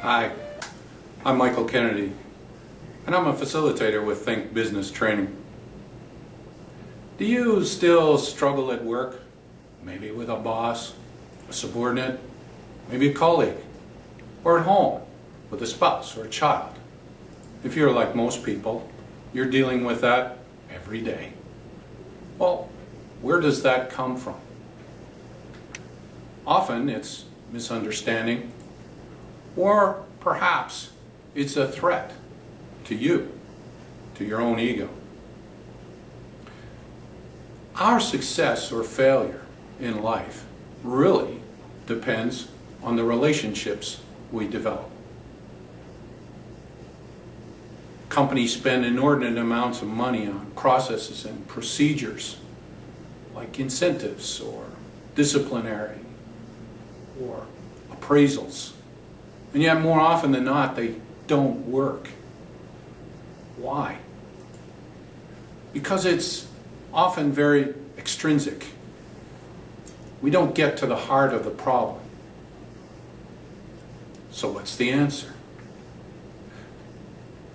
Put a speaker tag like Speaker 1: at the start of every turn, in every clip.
Speaker 1: Hi, I'm Michael Kennedy, and I'm a facilitator with Think Business Training. Do you still struggle at work? Maybe with a boss, a subordinate, maybe a colleague, or at home with a spouse or a child? If you're like most people, you're dealing with that every day. Well, where does that come from? Often it's misunderstanding, or perhaps it's a threat to you, to your own ego. Our success or failure in life really depends on the relationships we develop. Companies spend inordinate amounts of money on processes and procedures like incentives or disciplinary or appraisals. And yet more often than not, they don't work. Why? Because it's often very extrinsic. We don't get to the heart of the problem. So what's the answer?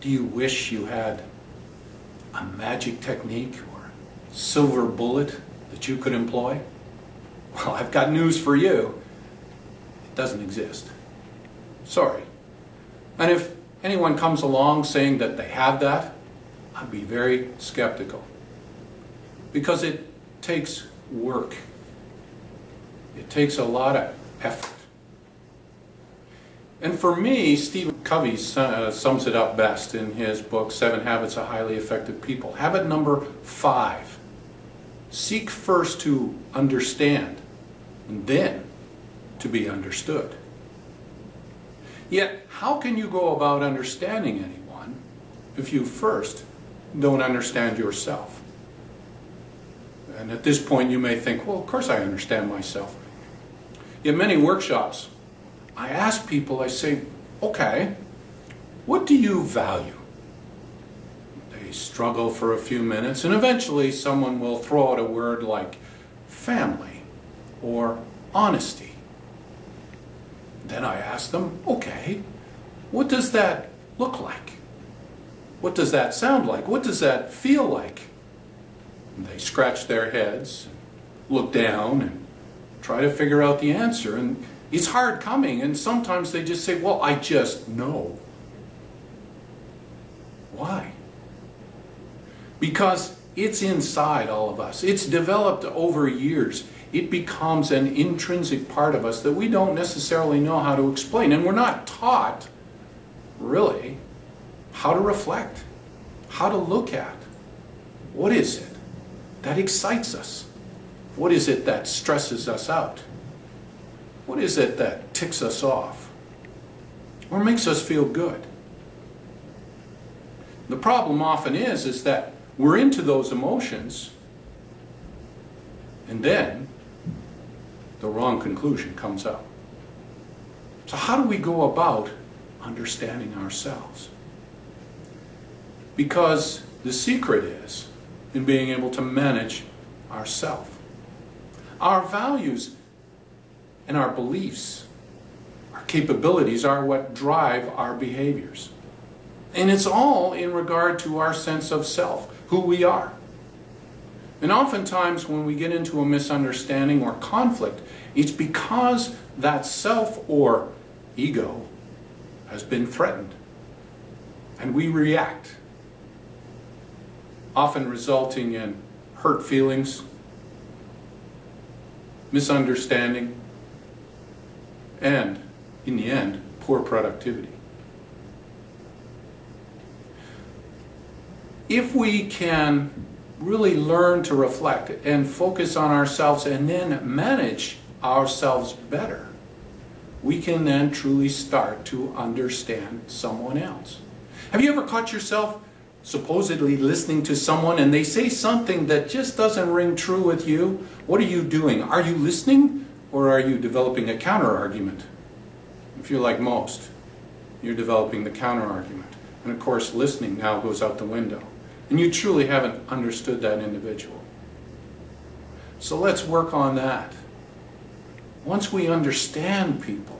Speaker 1: Do you wish you had a magic technique or silver bullet that you could employ? Well, I've got news for you. It doesn't exist. Sorry. And if anyone comes along saying that they have that, I'd be very skeptical. Because it takes work. It takes a lot of effort. And for me, Stephen Covey sums it up best in his book, 7 Habits of Highly Effective People. Habit number 5. Seek first to understand, and then to be understood. Yet, how can you go about understanding anyone if you first don't understand yourself? And at this point you may think, well, of course I understand myself. In many workshops, I ask people, I say, okay, what do you value? They struggle for a few minutes, and eventually someone will throw out a word like family or honesty. Then I ask them, okay, what does that look like? What does that sound like? What does that feel like? And they scratch their heads, look down, and try to figure out the answer. And it's hard coming, and sometimes they just say, well, I just know. Why? Because it's inside all of us. It's developed over years. It becomes an intrinsic part of us that we don't necessarily know how to explain. And we're not taught, really, how to reflect, how to look at. What is it that excites us? What is it that stresses us out? What is it that ticks us off or makes us feel good? The problem often is that we're into those emotions, and then the wrong conclusion comes out. So how do we go about understanding ourselves? Because the secret is in being able to manage ourselves. Our values and our beliefs, our capabilities are what drive our behaviors. And it's all in regard to our sense of self, who we are. And oftentimes when we get into a misunderstanding or conflict, it's because that self or ego has been threatened. And we react, often resulting in hurt feelings, misunderstanding, and, in the end, poor productivity. If we can really learn to reflect and focus on ourselves and then manage ourselves better, we can then truly start to understand someone else. Have you ever caught yourself supposedly listening to someone and they say something that just doesn't ring true with you? What are you doing? Are you listening, or are you developing a counter-argument? If you're like most, you're developing the counter-argument. And of course, listening now goes out the window. And you truly haven't understood that individual. So let's work on that. Once we understand people,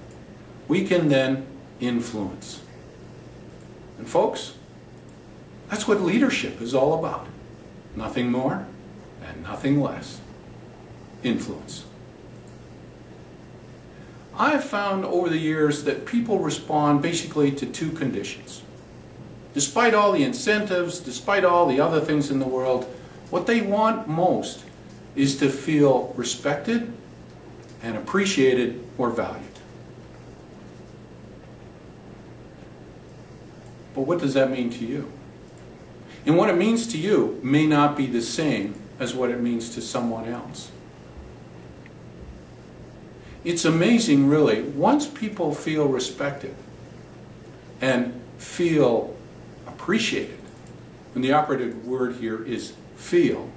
Speaker 1: we can then influence. And folks, that's what leadership is all about. Nothing more and nothing less. Influence. I've found over the years that people respond basically to two conditions. Despite all the incentives, despite all the other things in the world, what they want most is to feel respected and appreciated or valued. But what does that mean to you? And what it means to you may not be the same as what it means to someone else. It's amazing, really, once people feel respected and feel appreciated, and the operative word here is feel,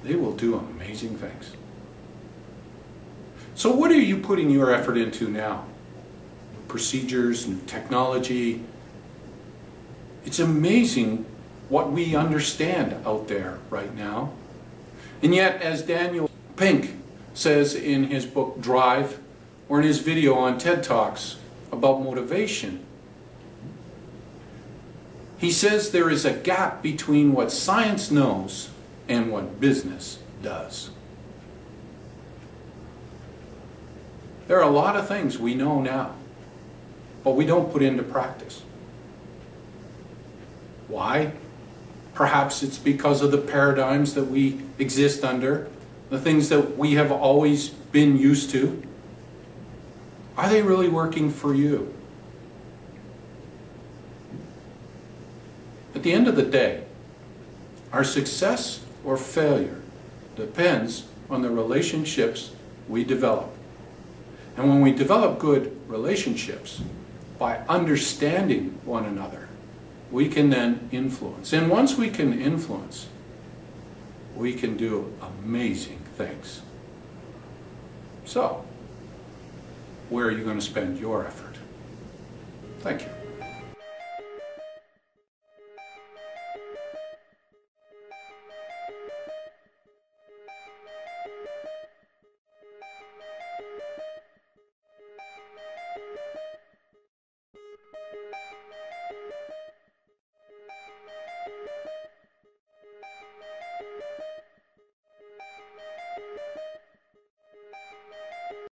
Speaker 1: they will do amazing things. So what are you putting your effort into now? New procedures, new technology. It's amazing what we understand out there right now. And yet, as Daniel Pink says in his book Drive, or in his video on TED Talks about motivation, he says there is a gap between what science knows and what business does. There are a lot of things we know now, but we don't put into practice. Why? Perhaps it's because of the paradigms that we exist under, the things that we have always been used to. Are they really working for you? At the end of the day, our success or failure depends on the relationships we develop. And when we develop good relationships, by understanding one another, we can then influence. And once we can influence, we can do amazing things. So, where are you going to spend your effort? Thank you.